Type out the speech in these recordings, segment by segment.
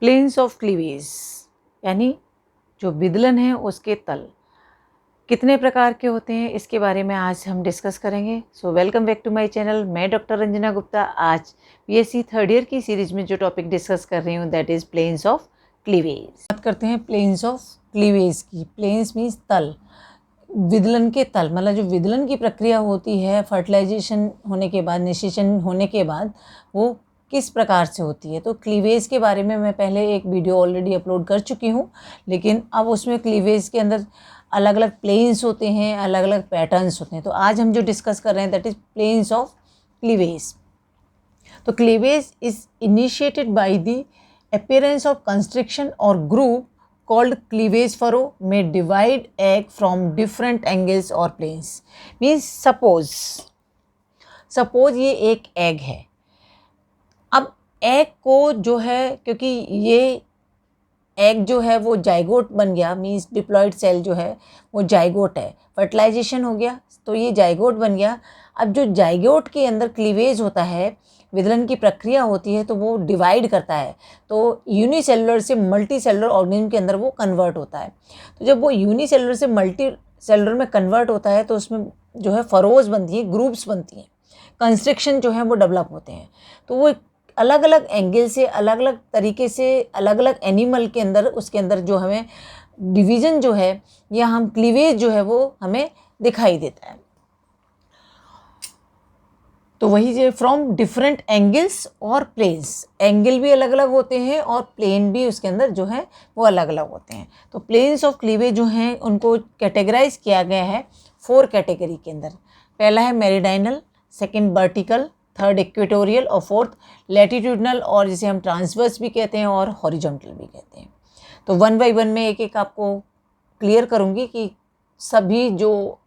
Planes of cleavage यानी जो विदलन है उसके तल कितने प्रकार के होते हैं, इसके बारे में आज हम डिस्कस करेंगे। So welcome back to my channel. मैं डॉक्टर रंजना गुप्ता आज बीएससी थर्ड ईयर की सीरीज में जो टॉपिक डिस्कस कर रही हूँ that is planes of cleavage. बात करते हैं प्लेन्स ऑफ क्लीवेज की। प्लेन्स मीन्स तल, विदलन के तल, मतलब जो विदलन की प्रक्रिया होती है फर्टिलाइजेशन होने के बाद, निषेचन होने के बाद, वो किस प्रकार से होती है। तो क्लीवेज के बारे में मैं पहले एक वीडियो ऑलरेडी अपलोड कर चुकी हूँ, लेकिन अब उसमें क्लीवेज के अंदर अलग अलग प्लेन्स होते हैं, अलग अलग पैटर्न्स होते हैं। तो आज हम जो डिस्कस कर रहे हैं that is planes of cleavage. तो cleavage is initiated by the appearance of constriction or groove called cleavage furrow may divide egg from different angles or planes. Means suppose ये एक एग है। अब एग को जो है, क्योंकि ये एग जो है वो जाइगोट बन गया, मीन्स डिप्लॉयड सेल जो है वो जाइगोट है, फर्टिलाइजेशन हो गया तो ये जाइगोट बन गया। अब जो जाइगोट के अंदर क्लीवेज होता है, विदलन की प्रक्रिया होती है, तो वो डिवाइड करता है, तो यूनिसेलुलर से मल्टी सेलुलर ऑर्गेनिज्म के अंदर वो कन्वर्ट होता है। तो जब वो यूनिसेलुलर से मल्टी सेलुलर में कन्वर्ट होता है तो उसमें जो है फरोज बनती हैं, ग्रुप्स बनती हैं, कंस्ट्रिक्शन जो है वो डेवलप होते हैं। तो वो अलग अलग एंगल से, अलग अलग तरीके से, अलग अलग एनिमल के अंदर, उसके अंदर जो हमें डिवीज़न जो है या हम क्लीवेज जो है वो हमें दिखाई देता है। तो वही जो फ्रॉम डिफरेंट एंगल्स और प्लेन्स, एंगल भी अलग अलग होते हैं और प्लेन भी उसके अंदर जो है वो अलग अलग होते हैं। तो प्लेन्स ऑफ क्लीवेज जो हैं उनको कैटेगराइज किया गया है 4 कैटेगरी के अंदर। पहला है मेरिडाइनल, सेकंड वर्टिकल, थर्ड इक्वेटोरियल और फोर्थ लैटिट्यूडनल, और जिसे हम ट्रांसवर्स भी कहते हैं और हॉरिजॉन्टल भी कहते हैं। तो 1 बाय 1 में एक एक आपको क्लियर करूँगी कि सभी जो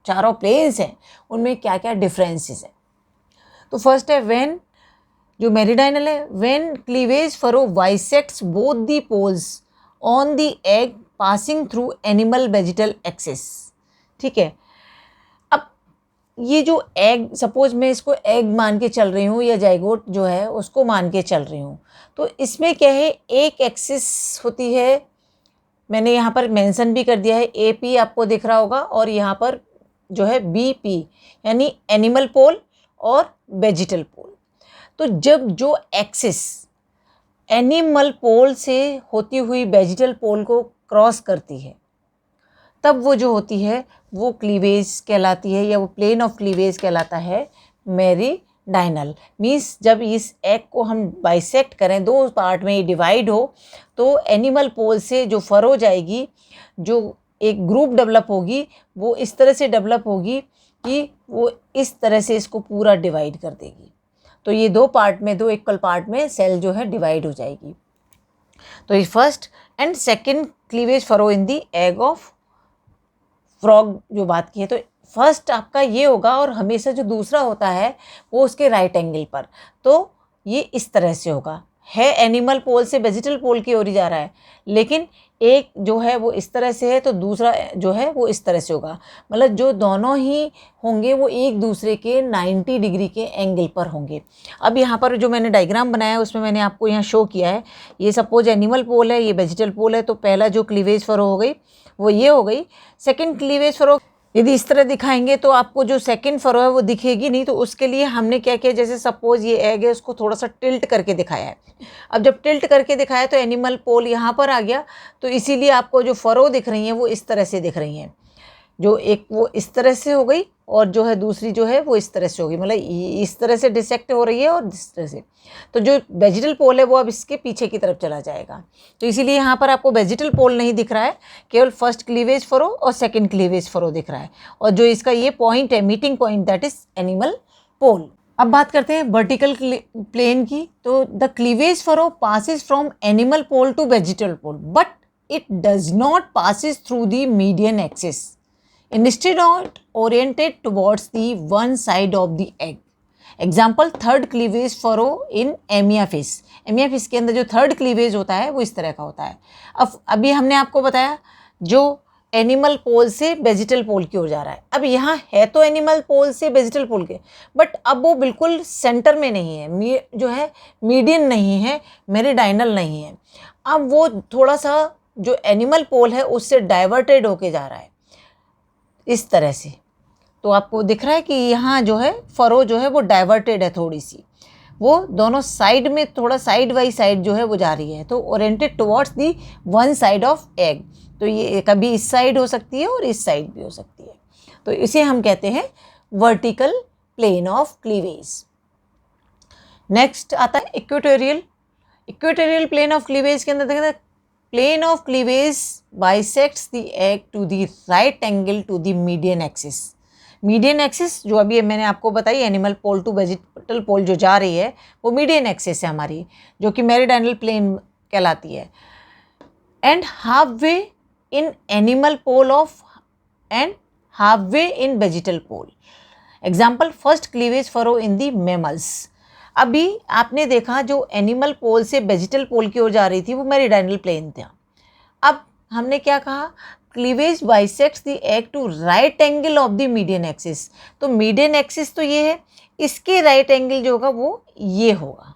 चारों प्लेन्स हैं उनमें क्या क्या डिफरेंसेस हैं। तो फर्स्ट है व्हेन, जो मेरिडाइनल है, when cleavage furrow bisects both the poles on the egg passing through animal vegetal axis. ठीक है। अब ये जो एग, सपोज मैं इसको एग मान के चल रही हूँ या जाइगोट जो है उसको मान के चल रही हूँ, तो इसमें क्या है, एक एक्सिस होती है, मैंने यहाँ पर मेंशन भी कर दिया है, AP आपको दिख रहा होगा, और यहाँ पर जो है BP यानी एनिमल पोल और वेजिटल पोल। तो जब जो एक्सिस एनिमल पोल से होती हुई वेजिटल पोल को क्रॉस करती है तब वो जो होती है वो क्लीवेज कहलाती है, या वो प्लेन ऑफ क्लीवेज कहलाता है मेरिडाइनल। मीन्स जब इस एग को हम बाइसेक्ट करें, 2 पार्ट में डिवाइड हो, तो एनिमल पोल से जो फरो जाएगी, जो एक ग्रुप डेवलप होगी, वो इस तरह से डेवलप होगी कि वो इस तरह से इसको पूरा डिवाइड कर देगी। तो ये 2 पार्ट में, 2 इक्वल पार्ट में सेल जो है डिवाइड हो जाएगी। तो ये first and second cleavage furrow in the egg of frog जो बात की है, तो फर्स्ट आपका ये होगा, और हमेशा जो दूसरा होता है वो उसके राइट एंगल पर। तो ये इस तरह से होगा, है एनिमल पोल से वेजिटल पोल की ओर ही जा रहा है, लेकिन एक जो है वो इस तरह से है तो दूसरा जो है वो इस तरह से होगा। मतलब जो दोनों ही होंगे वो एक दूसरे के 90 डिग्री के एंगल पर होंगे। अब यहाँ पर जो मैंने डायग्राम बनाया है उसमें मैंने आपको यहाँ शो किया है, ये सपोज एनिमल पोल है, ये वेजिटल पोल है, तो पहला जो क्लीवेज फरो हो गई वो ये हो गई। सेकेंड क्लीवेज फरो यदि इस तरह दिखाएंगे तो आपको जो सेकंड फरो है वो दिखेगी नहीं। तो उसके लिए हमने क्या किया, जैसे सपोज ये एग है उसको थोड़ा सा टिल्ट करके दिखाया है। अब जब टिल्ट करके दिखाया तो एनिमल पोल यहाँ पर आ गया, तो इसीलिए आपको जो फरो दिख रही हैं वो इस तरह से दिख रही हैं। जो एक वो इस तरह से हो गई और जो है दूसरी जो है वो इस तरह से होगी, मतलब इस तरह से डिसेक्ट हो रही है और इस तरह से। तो जो वेजिटल पोल है वो अब इसके पीछे की तरफ चला जाएगा, तो इसीलिए यहाँ पर आपको वेजिटल पोल नहीं दिख रहा है, केवल फर्स्ट क्लीवेज फरो और सेकंड क्लीवेज फरो दिख रहा है, और जो इसका ये पॉइंट है, meeting point, that is animal pole. अब बात करते हैं वर्टिकल प्लेन की। तो the cleavage furrow passes from animal pole to vegetal pole, but it does not passes through the median axis, instead of oriented towards the one side of the egg. Example third cleavage furrow in एमिया fish. एमिया fish के अंदर जो third cleavage होता है वो इस तरह का होता है। अब अभी हमने आपको बताया जो एनिमल पोल से वेजिटल पोल की ओर जा रहा है। अब यहाँ है तो एनिमल पोल से वेजिटल पोल के, बट अब वो बिल्कुल सेंटर में नहीं है, जो है मीडियन नहीं है, मेरिडाइनल नहीं है। अब वो थोड़ा सा जो एनिमल पोल है उससे डाइवर्टेड होके जा रहा है इस तरह से। तो आपको दिख रहा है कि यहाँ जो है फरो जो है वो डाइवर्टेड है थोड़ी सी, वो दोनों साइड में थोड़ा साइड बाई साइड जो है वो जा रही है, तो oriented towards the one side of egg. तो ये कभी इस साइड हो सकती है और इस साइड भी हो सकती है। तो इसे हम कहते हैं vertical plane of cleavage. Next आता है equatorial. Equatorial plane of cleavage के अंदर देखते plane of cleavage bisects the egg to the right angle to the median axis. Median axis जो अभी मैंने आपको बताई, animal pole to vegetal pole जो जा रही है वो मीडियन एक्सिस है हमारी, जो कि मेरिडाइनल प्लेन कहलाती है। And halfway in animal pole of and halfway in vegetal pole. Example first cleavage furrow in the mammals. अभी आपने देखा जो एनिमल पोल से वेजिटल पोल की ओर जा रही थी वो मेरिडाइनल प्लेन था। अब हमने क्या कहा, cleavage bisects the egg to right angle of the median axis. तो मीडियन एक्सिस तो ये है, इसके राइट एंगल जो होगा वो ये होगा।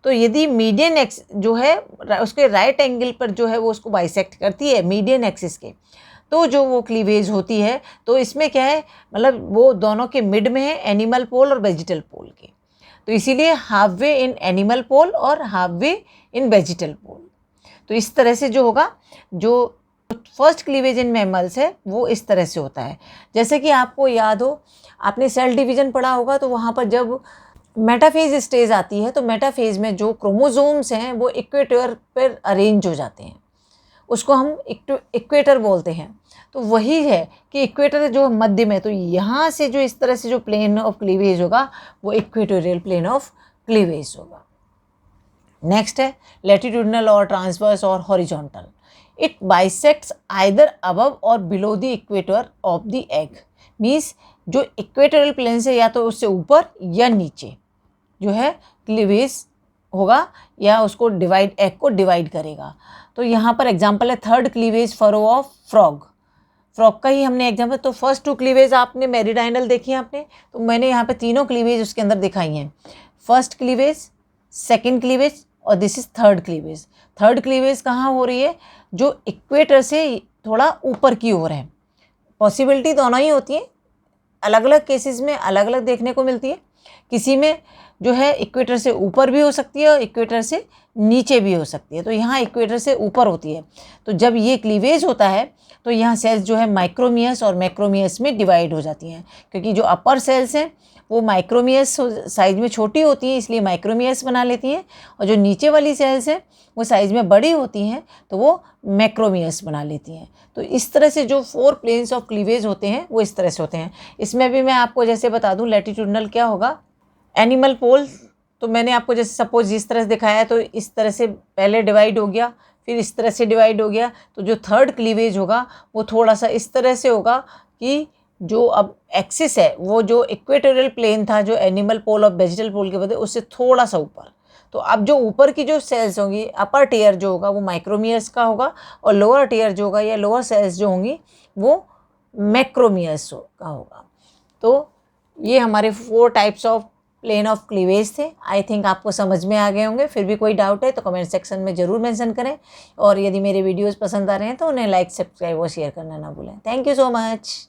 तो यदि मीडियन एक्स जो है उसके राइट एंगल पर जो है वो उसको बाइसेक्ट करती है मीडियन एक्सिस के, तो जो वो क्लीवेज होती है, तो इसमें क्या है, मतलब वो दोनों के मिड में है, एनिमल पोल और वेजिटल पोल के। तो इसीलिए हाफ वे इन एनिमल पोल और हाफ वे इन वेजिटल पोल। तो इस तरह से जो होगा, जो फर्स्ट क्लीवेज इन मैमल्स है वो इस तरह से होता है। जैसे कि आपको याद हो, आपने सेल डिवीज़न पढ़ा होगा, तो वहाँ पर जब मेटाफेज स्टेज आती है तो मेटाफेज में जो क्रोमोसोम्स हैं वो इक्वेटर पर अरेंज हो जाते हैं, उसको हम इक्वेटर बोलते हैं। तो वही है कि इक्वेटर जो मध्य में, तो यहाँ से जो इस तरह से जो प्लेन ऑफ क्लीवेज होगा वो इक्वेटोरियल प्लेन ऑफ क्लीवेज होगा। नेक्स्ट है लैटिट्यूडनल और ट्रांसवर्स और horizontal. It bisects either above और below the equator of the egg. Means जो इक्वेटोरियल प्लेन से या तो उससे ऊपर या नीचे जो है क्लीवेज होगा, या उसको डिवाइड, एग को डिवाइड करेगा। तो यहाँ पर एग्जांपल है third cleavage furrow of frog. Frog का ही हमने एग्जांपल, तो फर्स्ट टू क्लीवेज आपने मेरिडाइनल देखी आपने, तो मैंने यहाँ पे तीनों क्लीवेज उसके अंदर दिखाई हैं। फर्स्ट क्लीवेज, सेकंड क्लीवेज और this is third cleavage. Third cleavage कहाँ हो रही है, जो इक्वेटर से थोड़ा ऊपर की ओर है। पॉसिबिलिटी दोनों ही होती है, अलग अलग केसेस में अलग अलग देखने को मिलती है। किसी में जो है इक्वेटर से ऊपर भी हो सकती है और इक्वेटर से नीचे भी हो सकती है। तो यहाँ इक्वेटर से ऊपर होती है। तो जब ये क्लीवेज होता है तो यहाँ सेल्स जो है माइक्रोमियस और मैक्रोमियस में डिवाइड हो जाती हैं, क्योंकि जो अपर सेल्स हैं वो माइक्रोमियस साइज में छोटी होती हैं, इसलिए माइक्रोमियस बना लेती हैं, और जो नीचे वाली सेल्स हैं वो साइज़ में बड़ी होती हैं तो वो मैक्रोमियस बना लेती हैं। तो इस तरह से जो 4 प्लेन्स ऑफ क्लीवेज होते हैं वो इस तरह से होते हैं। इसमें भी मैं आपको जैसे बता दूं, लैटिट्यूडनल क्या होगा, एनिमल पोल, तो मैंने आपको जैसे सपोज जिस तरह से दिखाया है, तो इस तरह से पहले डिवाइड हो गया, फिर इस तरह से डिवाइड हो गया। तो जो थर्ड क्लीवेज होगा वो थोड़ा सा इस तरह से होगा कि जो अब एक्सिस है वो जो इक्वेटोरियल प्लेन था जो एनिमल पोल और वेजिटल पोल के बदले, उससे थोड़ा सा ऊपर। तो अब जो ऊपर की जो सेल्स होंगी, अपर टीयर जो होगा वो माइक्रोमियस का होगा, और लोअर टीयर जो होगा या लोअर सेल्स जो होंगी वो मैक्रोमियस का होगा। तो ये हमारे 4 types of plane of cleavage थे। आई थिंक आपको समझ में आ गए होंगे। फिर भी कोई डाउट है तो कमेंट सेक्शन में ज़रूर मेंशन करें, और यदि मेरे वीडियोस पसंद आ रहे हैं तो उन्हें लाइक, सब्सक्राइब और शेयर करना ना भूलें। Thank you so much.